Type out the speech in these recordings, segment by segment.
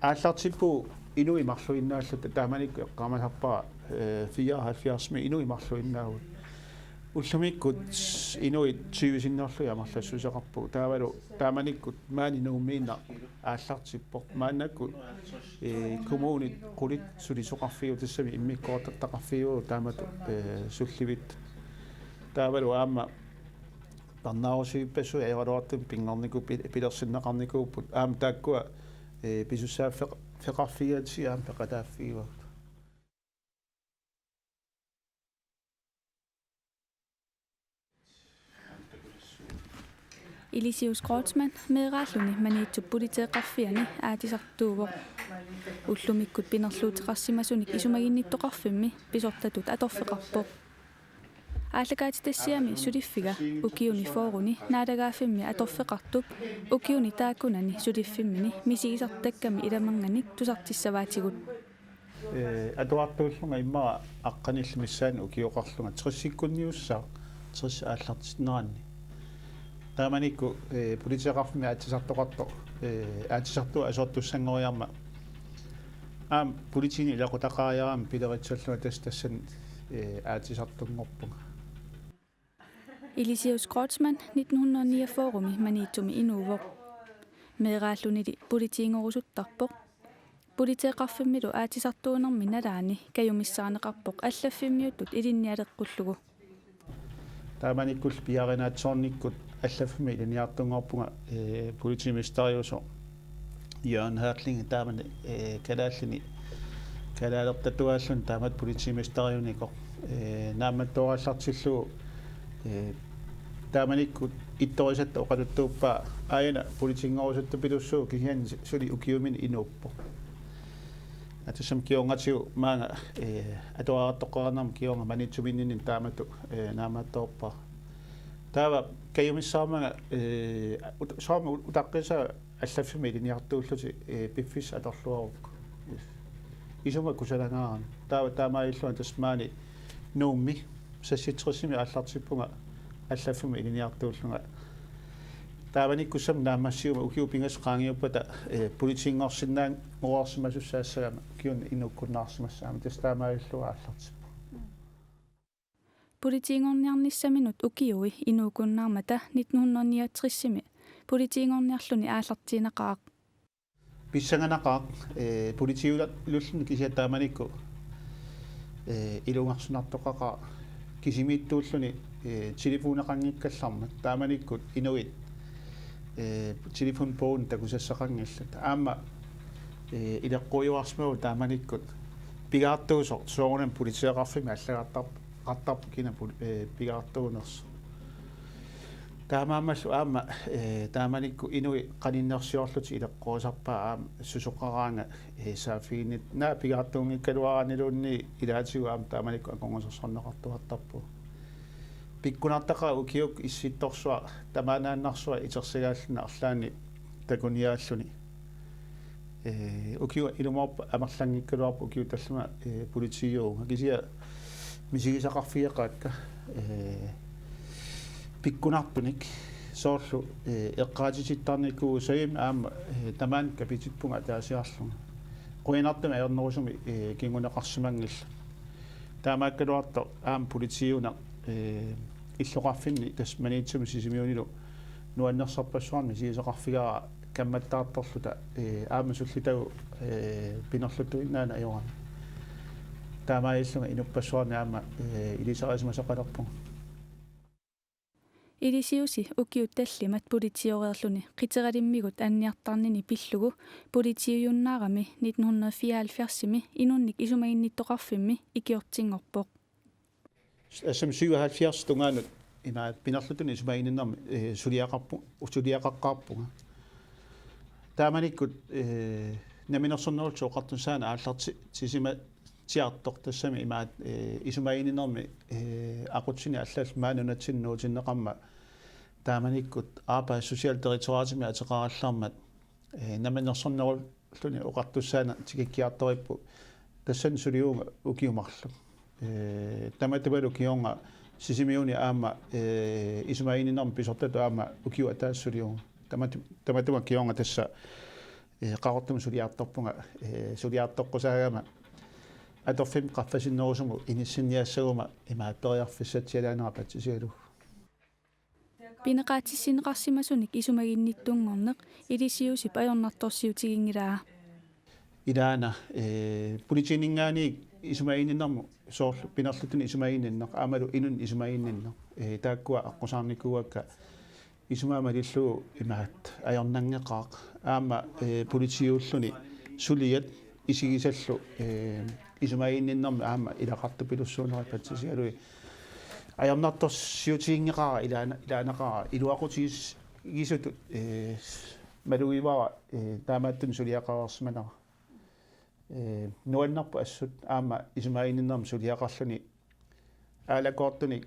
Allartippu inu imarluinnaallut taamanikku eqqaamalarpara 74 mi inu imarluinnaavut ullumikut inui tyvisinnerluja amarlassuseqarpu taavalu taamanikkut maani nuummiinna aallartippo maannakku kommunit qulit sulisoqarfiu tassami immikkoortattaqarfiu taamatu sullivit taavalu aamma parnaarusiipassu evaluartum pinngorniku pilersinneqarnikuupput aam taakkua pisussaafeqarfigatsi aam peqataaffiuat Elisæus Kreutzmann meeraalluni maniitsuppuliiteeqarfiani aatisartuuvoq ullumikkut pinerluuteqarsimasunik isumaginnittoqarfimmi pisortatut atorfeqarpoq ааллакаати тассиами Suliffiga ukiuni fooruni naadagaafimmi atorfeqartup ukiuni taakkunani Suliffimmini misigisartakkami ilamangani tusartissavaatigut адуартууллунга иммара аққаниллумиссаани укиоқарлунга триссиккунниуссаа трисс ааллартинеранни тааманикку политеқарфими аатисартоқарто аатисартуа асуартуссангориарма аам политини илақутақааярам пилеритсаллуна тастассан аатисартунгорпунга Elisæus Kreutzmann 1909 forumi maniitumi inuuvoq meeraallunili politiingerusuttarpoq politieqarfimmilu aatisartuunermi nalaani kajumissaaneqarpoq allaffimmиуттут илинниалеққуллугу тааманиккул пиаринааtsорниккут аллаффими илиниартунгорпунга политимистериусо Jørgen Hørtling таамани Kalaallit Kalaallertatuааллун таамат политимистериуникоқ наамматтуараллартиллугу тааманиккут итторисатта оқалуттууппаа ааяна политингорусатта пилуссуу кигиан сули укиумин инууппо атусам кионгатиу маанга атуаартоққарнарм кионга манитсуминнин таамату наамаатторпа таава каюмиссаамага соорма утаққиса аллаффими илиниартууллути пиффис аторлуарук исума кусалангааран таава таамаиллуна тасмаани нуумми сасситсерсими ааллартиппунга аллаффими илиниартууллунга тааваниккусам наамассиума укиупингас qaangiuppata политингорсиннаан муарсимасуссаассагама киун инуккуннаарсимассаама тастаамаиллуа ааллартиппу политингорниарниссаминут укиуи инуукуннаармата 1969-ми политингорниарлуни ааллартиинеқаақ писсанганақаақ политиулат луллуни кисиаттааманикку илунгарсунартоқаqa кисимииттууллуни телефонеқангиккалларма тааманиккут инуит телефон поон такусассақангиллат аама илеққуйуарсмау тааманиккут пигаартуусор соорнам политеқарфими аллагаартарпу кина пигаартуунерс таамаамаллу аама тааманикку инуи қаниннерсиорлути илеққуусарпаа аама сусоққараанга саафигинит наа пигаартуунгиккалуаранилуунни илаатигу аама тааманикку аконгосерсорнеқартуартарпу пиккунартаqa укиук исситторсуа тамаанааннарсуа итерсигааллуна арлаани такуниааллуни укиу илумаарпа амерлангиккалуарпу укиу таллума политиюунга кисиа мисигисақарфиеқаакка пиккунартуник соорлу эққаатититтарникуу саим аама тамаан капитиппунга таасиарлунга қуинартума аернерусуми кингунеқарсимангилла таамааккалуарто аама политиюна иллоқарфинни тасманиитсуми сисимиунилу нуаннерсарпассуарни сиисоқарфигара камматтаарторлута аама суллитагу пинерлутуиннаана аёран таамаиллунга инуппассуарни аама илисарисмасақалерпунга Elisæusi ukiuttallimat politioreerluni qiteralиммигут анниартарнини пиллугу политиуйуннаарами 1974-ми инунник исумагинниттоқарфимми икиортингорпоқ Som 77 tungaanut ina pinerlutuni isumagininnermi suliaqaqqaarpunga taamanikkut naminersornerultu oqartunsaana aallarti tisima tiartoq tassami imaat isumagininnermi aqutsini allal maanunatsinnuutinneqamma taamanikkut arbejds socialdirektoraatimi ateqarallarmat naminersornerultuni oqartussaana tikikkiartorippu tassan suliuunga ukiumarlu tamatavalu kionga sisimiuni aama isumagininnermi pisortatu aama ukiu ataassuliuunga tamatuma kionga tassa qaartum suliartorpunga suliartoqqusagama atorfim qaffasinnoosumu inissinniassaguma imaaperiarfissatialaanera patsisialu Pineqaatissinneqarsimasunik isumaginnittuungorneq Elisæusip ajornartorsiutigingilaa ilaana politiningaani isumagininnermu soorlu pinerlutuni isumagininneq aamalu inun isumagininneq taakkua aqqusarnikuuakka isumaamалиллу имаат ajornangeqaaq aama politiuulluni suliat isigisallu isumagininnermu aama ilaqartupilussuuneri patsisialui ajornartorsiutigingeqara ilaanaqara iluaqutigis igisutut maluivara taamaattun suliaqarersmanera nuannarpu assut aama isumagininnermu suliaqarluni aalakoortuni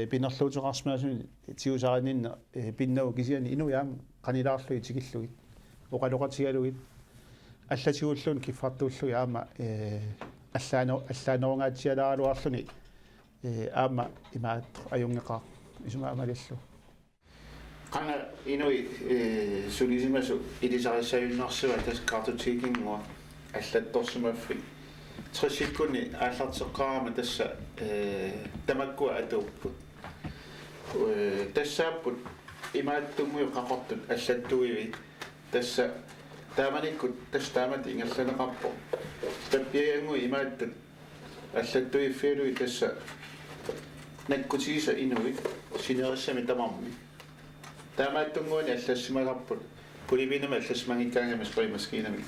pinerluuteqarsmaasuni tiusarininna pinnagu kisiani inuyaam qanilaarlui tigilluit oqaloqatigaluit аллатигуллун киффартууллуги аама аллаанерунгаатсиалааралуарлуни аама имаат аюнгеқаа исумаамалиллу qanga inui sulisимасу илисариссаюннарсуа тас картутигингуа аллатторсумаффи трисиккуни ааллартеққарама тасса тамаккуа атууппут тассааппут имааттунгуи қақортут аллаттуивит тасса тааманиккут тастаамат ингерланеқарпо таппиангуи имааттут аллаттуиффиалуи тасса наккутигиса инуит синериссами тамарми таамааттунгуани аллассимасарпут пулибинама аллассимагиккаангамас примаскинами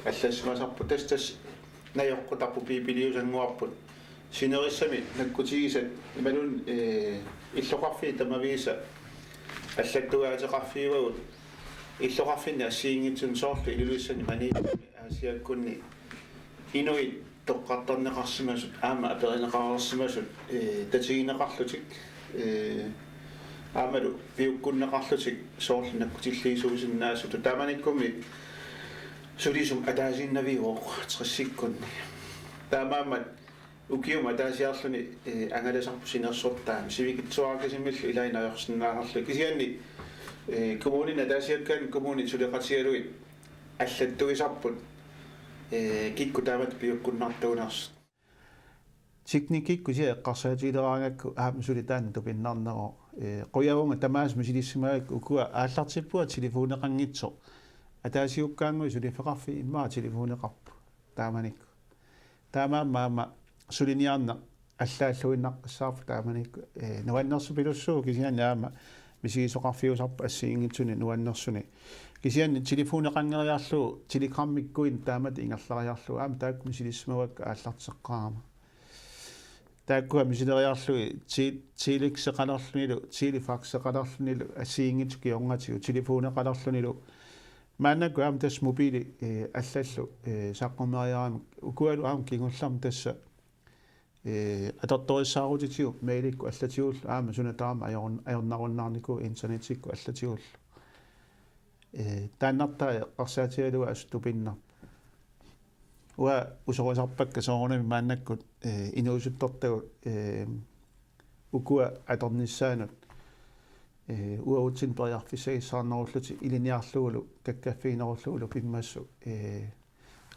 аллассимасарпут тастас наёққутарпу пипилиусангуарпут синериссами наккутигисат ималун иллоқарфи тамависа аллаттугаатеқарфиуагут иллоқарфинни ассиингитсун соорлу илулуиссани мани аасиаккунни инуит тоққартарнеқарсимасут аама аперинеқарерсимасут татигинеқарлутик аамалу пиуккуннеқарлутик соорлу наккутиллиисуусиннаасуту тааманиккуми сулисум атаасиннавиуоқ триссиккунни таамаамат укиума атаасиарлуни ангаласарпу синерсортаами сивикитсуаракасиммиллу илайнаёрсиннаарарлу кисианни kommunen атаасиаккан kommunen сулеқатигалуит аллаттуисарпут киккутаамат пиуккуннартуунерс teknikikku sie qarsaatileraangakku aam sulitaanna tupinnaarnero qoyaunga tamaas misilissimaak ukua aallartippua telefoneqanngitso ataasiukkaangui sulifeqarfi immaa telefoneqarpu taamanikku taamaammaama suliniarna allaalluinnaqqissaarpu taamanikku nuannersupilussuu kisiani aama misigisoqarfiusarpu assiingitsuni nuannersuni kisiani telefoneqanngeriarlu telegrammikkuin taamat ingerlariarlu aama taakku misilissimavakka aallarteqqaama taakkua misileriarlui teleqseqalerlunilu telefaxseqalerlunilu assiingitsu kiongatigu telefoneqalerlunilu maannakku aam tass mobili allallu saqqumeriaraama ukualu aam kingullarm tassa atortorissaaruutitiu mailikku allatiguullu aama sunataama ajornarunnaarniku internetikku allatiguullu taannartaa qarsaatigalua astupinnar wa usorisarpakka soorunami maannakkut inuusuttortagut ukua atornissaanut uautsin periarfissagissaarnerulluti iliniarluulu kakkaffiinerulluulu pimmassu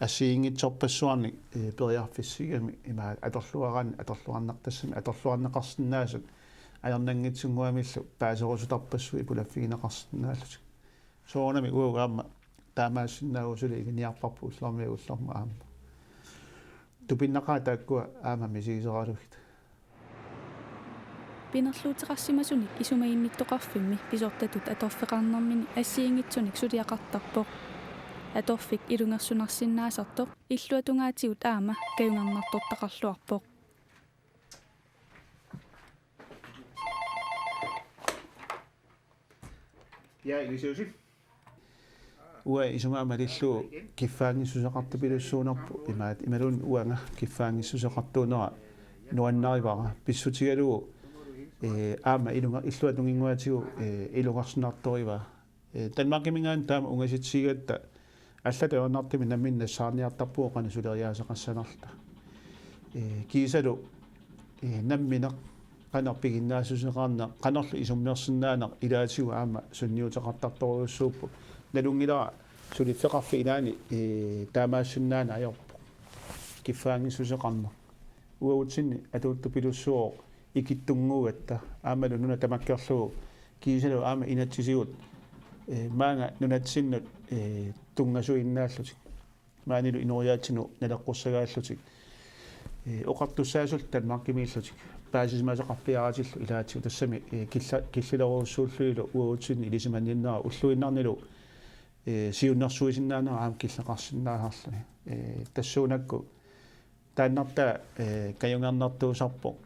assiingitsorpassuarni periarfissigami ima atorluarnartassami atorluarneqarsinnaasut ajornanngitsunguamillu paaserusutarpassui pulaffigineqarsinnaallut soorunami uagaamma taamaassinnaausuli iliniarparpu ullarmiagullarma aamma tupinnaqaa taakkua aama misigiseraluit pinerluuteqarsimasunik isumaginnittoqarfimmi pisortatut atorfeqarnermini assiingitsunik suliaqartarpoq atorfik ilungersunarsinnaasartoq illuatungaatigut aama kayungarnartortaqarluarpoq ja Elisæus ua isumaamалиллу киффаангиссусеқартупилуссуунерпу имаат ималун уанга киффаангиссусеқартуунера нуаннаривара писсутигалугу аама иллуатунгингуатигу илугарсинарторива танмакимингаан таама унгаситсигатта аллатаернартими намминна саарниартарпуу қана сулериаасеқассанарта кисалу намминеқ qanarpiginnaasuseqarna qanarlu isumnersinnaanaq ilaatigu aama sunniutaqartartoruussuuppu nalungilaa Suliffiqarfi ilaani taamaassunnaana ajorpo kiffaangisuseqarna uagutsinni atuuttu pilussuo ikittunguugatta aamalu nuna tamakkerlugu kiisalu aama inatsisigut maanga nunatsinnut tungasuinnaallutik maanilu inoriaatsinu nalaqqursagaallutik oqartussaasult tanmarkimiillutik paasismaaseqarpiaraatillu ilaatsiu tassami killileruussuulluilu uagutsinni ilisimanninnera ulluinnarnilu siunnersuisinnaanera aam killeqarsinnaararluni tassuunakku taannartaa kajungarnertuusarpo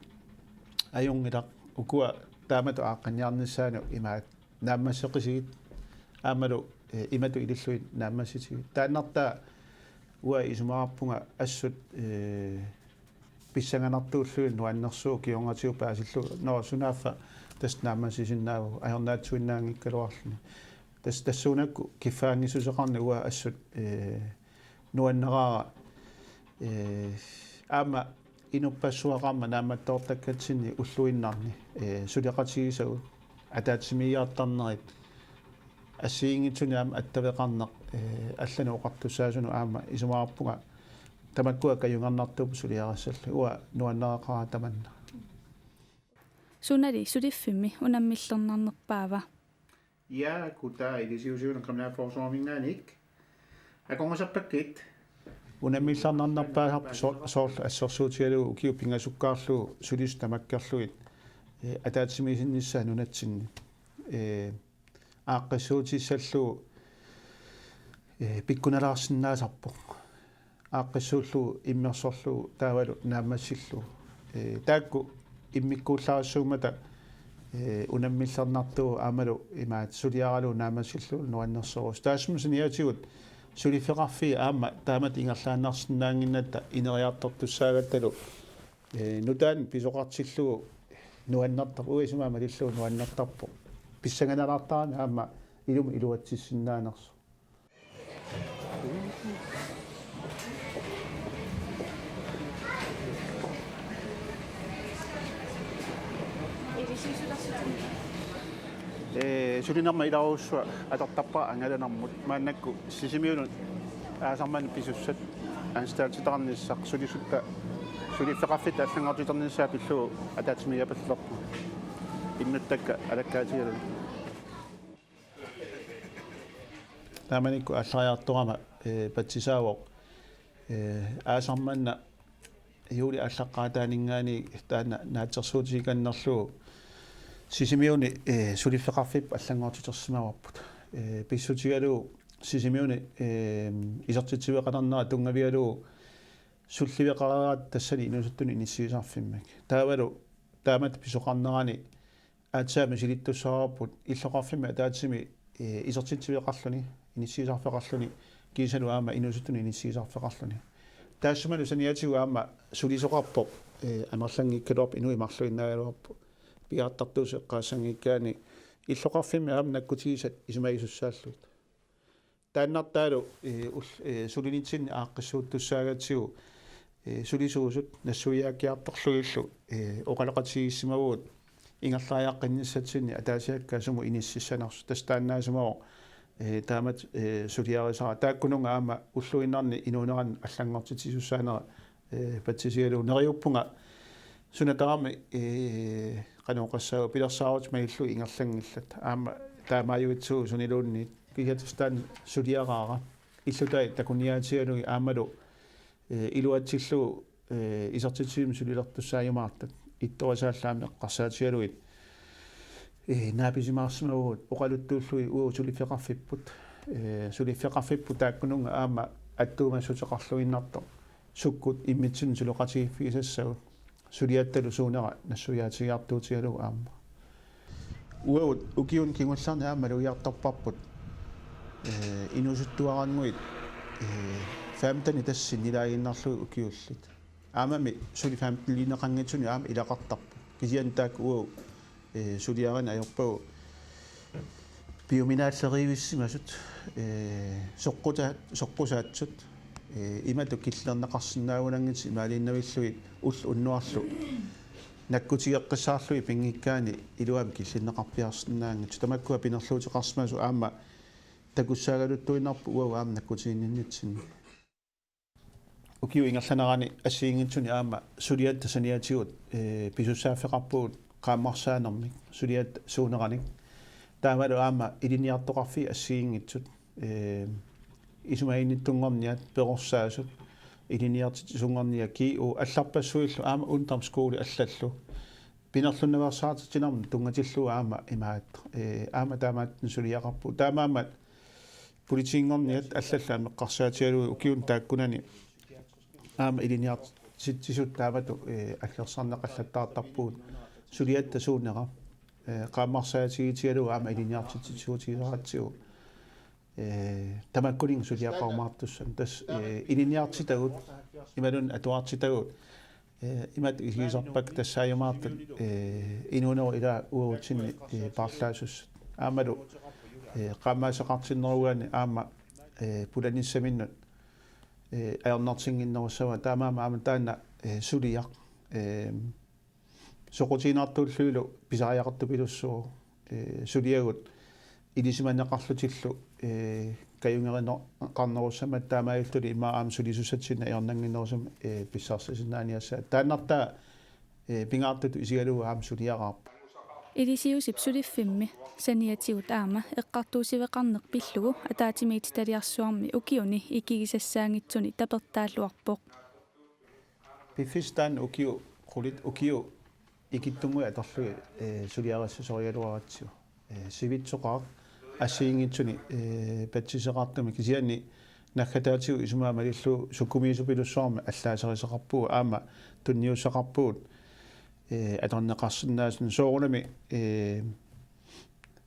ajungilaq ukua taamatu aaqqanniarnissaanu imaat naammasseqisigit aamalu imatu ililluit naammassitigit taannartaa ua isumararpunga assut pissanganartuulluit nuannersuu kiungatiu paasillu no sunaaffa tas naammassisinnaau ajornaatsuinnaangikkaluarluni tassuunakku kiffaangisuseqarni ua assut nuanneraara aama inuppassuaqarma naammattoortakkatsinni ulluinnarni suliqatigisagut ataatsimiigaartarnerit ассиингитсуни аама аттавеқарнеқ аллану оқартуссаасуну аама исумаарпунга тамаккуа каюнгарнартуп сулиарассаллу уа нуаннеқара таманна сунали сулиффимми унаммиллернарнерпаава я кута илисиусиуна криминалфорсуармингааник аконгасарпаккит унаммиллернарнерпаасарпу соорла ассорсуутигалу укиу пингасуккаарлу сулис тамаккерлуит атаатсимисинниссаа нунатсинни ааққиссуутиссаллу пиккуналаарсинаасарпо ааққиссууллу иммерсорлу таавалу наамассиллу таакку иммиккууллаарассуумата унаммиллернартуу аамалу имаат сулиаралу наамассиллу нуаннерсорус таасмусиниатигут сулиффеқарфи аама таамат ингерлааннарсинаангинната инериартортуссаагатталу нутаан писоқартиллугу нуаннартар уисумаама лиллуу нуаннартарпо писсаганалаартаана аама илум илуатсиссиннаанерсу сулинарма иларуссуа атартарпаа ангаланармут мааннакку сисимиунут аасарман писуссат анстаалтитарниссақ сулисутта сулиффеқарфит аллангартитерниссаа пиллуу атаатсимиапаллерпу иннуттакка алаккаатигалу тааманикку аллариарторама патсисаавоқ аасарманна юули аллаққаатаанингаани таана наатсерсуутигиканнерлуу сисимиуни сулиффеқарфип аллангортитерсимаварпут писсутигалу сисимиуни исертитсивеқанарнера тунгавигалу сулливеқараат тассани инусуттуни иниссигисарфиммак таавалу таамат писоқарнерани аатсаами силиттуссаараппут иллоқарфимма таатсими исертитсивеқарлуни иниссигисарфеқарлуни кисалу аама инусуттуни иниссигисарфеқарлуни таассумалу саниатигу аама сулисоқарпоқ амерлангиккалуарп инуи марлуиннаагалуарпу пиааттартуусеққаассангиккаани иллоқарфимми аама наккутигисат исумагисуссааллут тааннартаалу сулинитсинни ааққиссууттуссаагатсигу сулисуусут нассуиааккиарторлугиллу оқалеқатигиссимавуут ингерлааяаққинниссатсинни атаасиаккаасуму иниссиссанарсу тастааннаасумао таамат сулиарисара тааккунунга аама уллуиннарни инуунеран аллангортитисуссаанера патсисигалу нериуппунга сунатарами канооқассаа пилерсаарут маиллу ингерлангиллат аама таамааюитсуу сунилуунни кихатстан сулиараара иллутай такуниаатигалуги аамалу илуатсиллу исертитсиим сулилертуссааюмаартат ittorisaallaami qarssaatigaluit naapisimaarsimavut oqaluttuullui uu suliffeqarfipput taakkununga aama attuumassuteqarluinnarto sukkut immitsin suloqatigiffigisassagut suliattalu suunera nassuyaatigiartuutigalu aama uut ukiun kingullarni aama luiartorparput inusuttuaranguit faamtani tassin ilaaginnarlu ukiullit aamami sulifaamtillineqanngitsuni aama ilaqartarpu kisiantaak uu suliaran ajorpagu biominaalleriivissimasut soqqusaatsut imatu killerneqarsinnaagunangit imaaliinnavilluit unnuarlu nakkutigeqqissaarlui pingikkaani iluam killinneqarpiarsinnaangit tamakkua pinerluutiqarsmasu aama takussagaluttuinarpu uaam nakkutiinninnitsin ukiu ingerlanerani assiingitsuni aama suliatta saniatigut pisussaafeqarpuut qaammarsaanermik suliatta suuneranik taamalu aama iliniartoqarfi assiingitsut isumainittungorniat peqorsaasut iliniartit sungornia kiu allarpassuillu aama untermskooli allallu pinerlunnaversaartitinarmu tungatillu aama imaat aama taamaatten suliaqarpu taamaamat politiingorniat allalla meqqarsaatialu ukiun taakkunani aama iliniart sittisut taamatu аллерсарнеқаллаттаартарпуут сулиатта суунера qaammarsaatigiitialu aama iliniartitsisuutigerattigu tamakkuling suliaqarmaartussan tas iliniartitagut imalun atuartitagut imat igisarpak tassaajumaartat inuuneru ila uurutsinni parlaasus aamalu qaammaasaqartinnerugaani aama pulanissaminut ajornartinginnerussava taamaama aama taanna suliaq soqutiinartuulluilu pisariaqartu pilussuu suliagut ilisimanneqarlutillu kayungerino qarnerussamat taamaayulluli imma aama sulisussatsinna iornanginnerussam pissaarsasinaaniassa taannartaa pingaartut isigalugu aama suliaqaarpa Elisæusip Suliffimmi saniatigut aama eqqartuusiveqarneq pillugu ataatimiit taliarsuarmi ukiuni ikigisassaangitsuni tapertaalluarpoq pifistaan ukiu qulit ukiu ikittumui atorlugi suliarassasorialuaratsiu sivitsoqaaq assiingitsuni patsiseqartumi kisiani nakataatigu isumaamалиллу sukkumiisupilussuarmi allaaserisaqarpuu aama tunniussaqarpuut atorneqarsinnaasun soorunami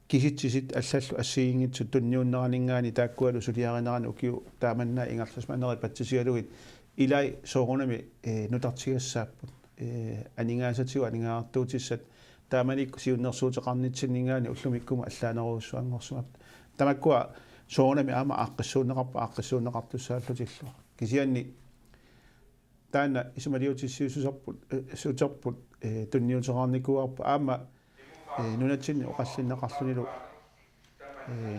kisitsisit allallu assiingitsut tunniunneraninngaani taakkualu suliarinarani ukiu taamannaa ingarlasmaneri patsisialugit ilai soorunami nutartigassaapput aningaasatigu aningaartuutissat taamanik siunnersuuteqarnitsinningaani ullumikkuma allaaneruussuangorsumat tamakkua soorunami aama aaqqissuunneqartusaallutillu kisianni taana isumaliutissiususarput suuterput tunniuteqarnikuarpa aama nunatsinni oqallinneqarlunilu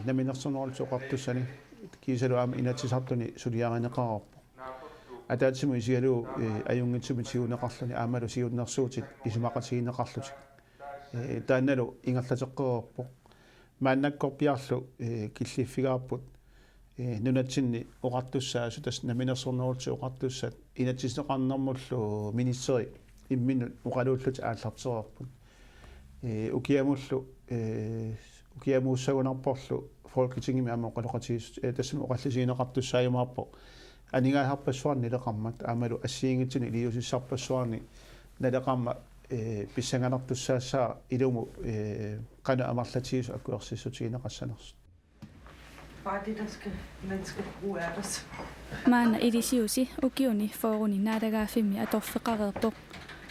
naminersornerultu oqartussani kiisalu aama inatsisartuni suliarinneqararpu атаатсиму исигалу аюнгитсуми сиунеқарлуни аамалу сиуннерсуутит исумақатигинеқарлутик таанналу ингерлатеққерерпо мааннаккорпиарлу киллиффигаарпут нунатсинни оқартуссаасу тас наминерсорнерулти оқартуссат инатсиснеқарнэрмуллу министери имминут оқалууллут ааллартерерпут укиамуллу укиамууссагунарпорлу фолкитингими аама оқалоқатигис тассами оқаллисигинеқартуссаажумаарпо анигаахарпассуарни леқармат аамалу ассиингитсини илиусиссарпассуарни налеқарма писсанганартуссаассаа илуму қана амарлатигису аккуерсиссутигинеқассанерс Bare det, man skal bruge af os. Maana Elisæusi ukiuni foruni naadagaafimmi atorfeqareerpoq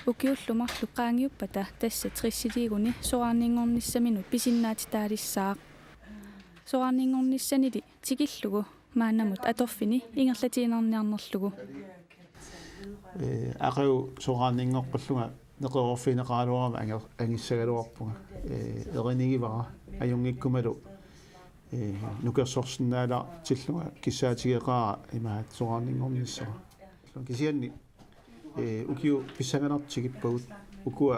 ukiullumarlu qaangiuppata tassa trissiliiguni soraarningornissaminut pisinnaatitaalissaaq soraarningornissanili tikillugu maannamut atorfini ingerlatiinerniarnerlugu aqeu soraarningoqqulluga neqerorfineqaaluarama angissagaluarpuga erinigivara ajungikkumalu nukersorsinnaala tilluga kissaatigeqaa imaat soraarningornissara kisianni ukiu pissanganartigippagut ukua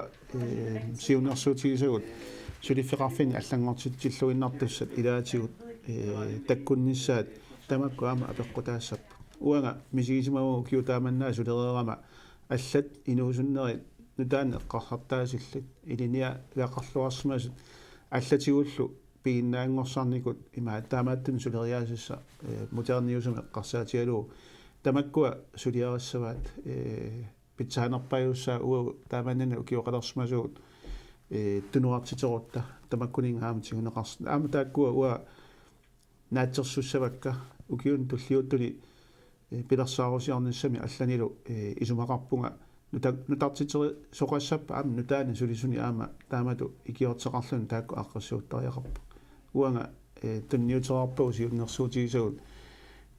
siunersuutigisagut suliffeqarfini allangortittilluinnartussat ilaatigut takkunnissaat tamakku aama apeqqutaassappu uanga misigisimau ukiu taamannaa sulereerama аллат инуусуннери нутаан эққарсартаасилlat илиниа леқарлуарсимасут аллатигуллу пигиннаангорсарникут имаа таамааттун сулериаасисса модерниусум эққарсаатигалуу тамаккуа сулиарассаваат питсаанерпаюссаа уа тааманнана укиоқалерсимасуут тунуартитерутта тамаккунин ааматигунеқарс аама тааккуа уа наатсерсуссавакка укиун туллиуттуни пилерсаарусиарниссами алланилу исумақарпунга нутартитери соқассаппа аама нутаани сулисуни аама таамату икиортеқарлуни таакку аққиссууттариақарпу уанга тунниутерарпау сиуннерсуутигисагут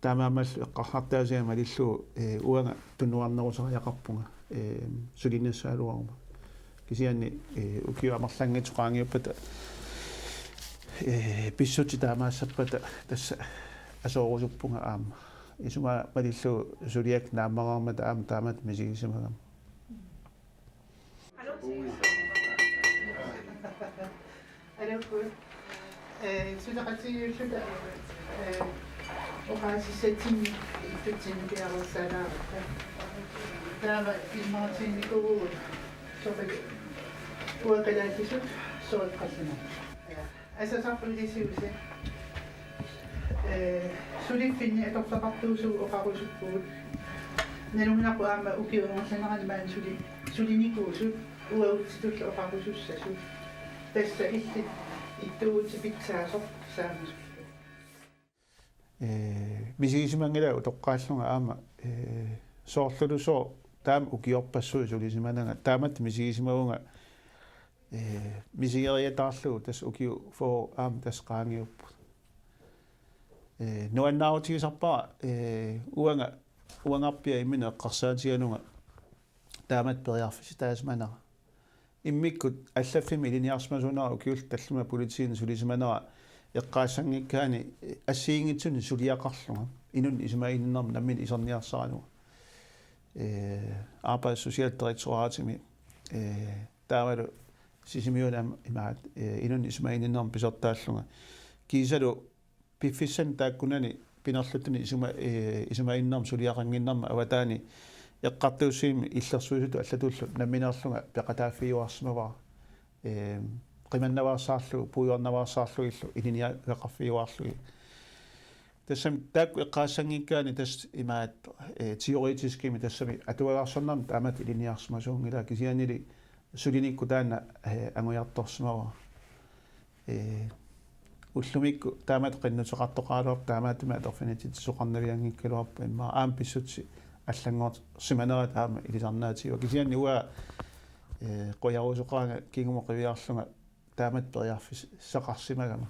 таамаамаллу эққархартаасиама лиллу уанга туннуарнерусариақарпунга сулиннассаалуарума кисианни укиу амерлангитоқаангиуппата pissuti taamaassappa tassa asoorusuppunga aama isuma palillu suliak naamaraarmata aama taamat misigisimagam Sudaqatigiulluta oqaasissatsin ittutsinnipiarussaalaaqa taama ilmaartiinnikugu soqi uaqalaattisut soiqqassana asasarpulisiusi Suliffinni atortaqartuusu oqarusukkuut nalunaqu aama ukiunersanarani maan sulinikuusut uautitullu oqarusussasut tassa illit ittuutipitsaasoq saamus misigisimangila utoqqaallunga aama soorlulusoo taam ukiorpassuu sulisimanaga taamat misigisimauga misigeriataarlugu tas ukiu for aama tas qaangiuppu nuannaarutigisarpara uangarpia imina eqqarsaatiganunga taamat periarfisi taasmanara immikkut allaffimi iliniarsmasunara ukiul talluma politisiin sulisimanaara eqqaassangikkaani assiingitsuni suliaqarlunga inun ismaininnerm nammin iserniarsaranunga Arbejds-Socialdirektoratimi taamalu sisimiunam imaat inun ismaininnerm pisertaallunga kiisalu piffissan taakkunani pinerlutuni ismaininnerm suliaqanginnerma avataani eqqartuussiimi illersuisutu allatullu namminerlunga peqataaffiuarsmavara qimannavaarsaarlu puuyornavaarsaarlu illu iliniaqarfiuarlu tassam taakku eqqaassangikkaani tass imaat teoretiskimi tassami atuagaarsornarm taamat iliniarsmasuungila kisianili sulinikku taanna angujartorsmava ullumikku taamat qinnuteqartoqaaluar taamaatuma atorfinitit soqarnaviangikkaluarpa imma aam pissutsi аллангоорт симанаат аама илисарнаатига кисианни уа qoyarusuqaanga kingumo qiviarlunga taamat periarfis saqarsimagama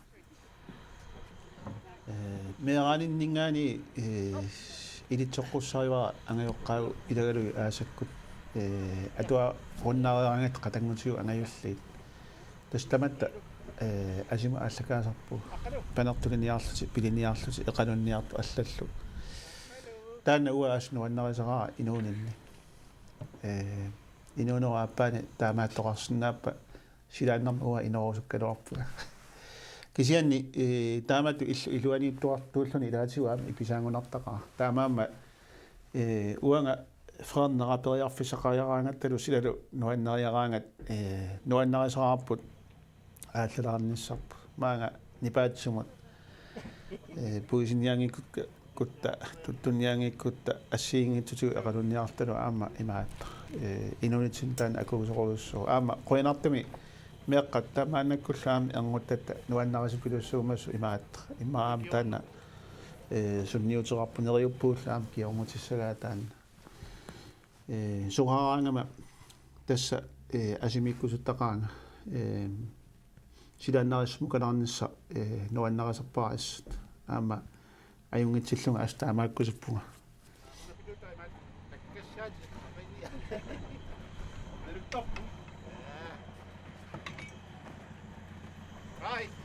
meeraninningaani ilitsoqqussariwara angajoqqaagu ilagalugi aasakkut atua runnaariarangat qatangutiu angajulliit tastamatta asima allakaasarpu panertuliniarluti piliniarluti eqanunniartu allallu taanna uа asnuannarisaraa inuuninni inuunera appaani taamaattoqarsinnaappa silaannarma uа inerusukkaluarpuga kisianni taamatu iluaniittuartuulluni ilaatigu aama ipisaangunartaqaa taamaamma uanga ferneraaperiarfisaqariaraangattalu silalu nuanneriaraangat nuannerisaraarput aallalаарnissarpu maanga nipaatsumut puisiniangikukka kutta tuttunniangikutta assiingittutu eqalunniartalu aama imaatta inunitsin taan akuusoqulussuu aama qoinartumi meeqqatta maannakkullaami erngutatta nuannarisupilussuumassu imaatta imma aama taanna sunniuteqarpu neriuppuullaam kiorngutissagaat taanna suqaraangama tassa asimikkusuttaqaanga silaannarismukalarnissa nuannariserparaissut aama ayungitsillunga astaamaakkusuppunga Right.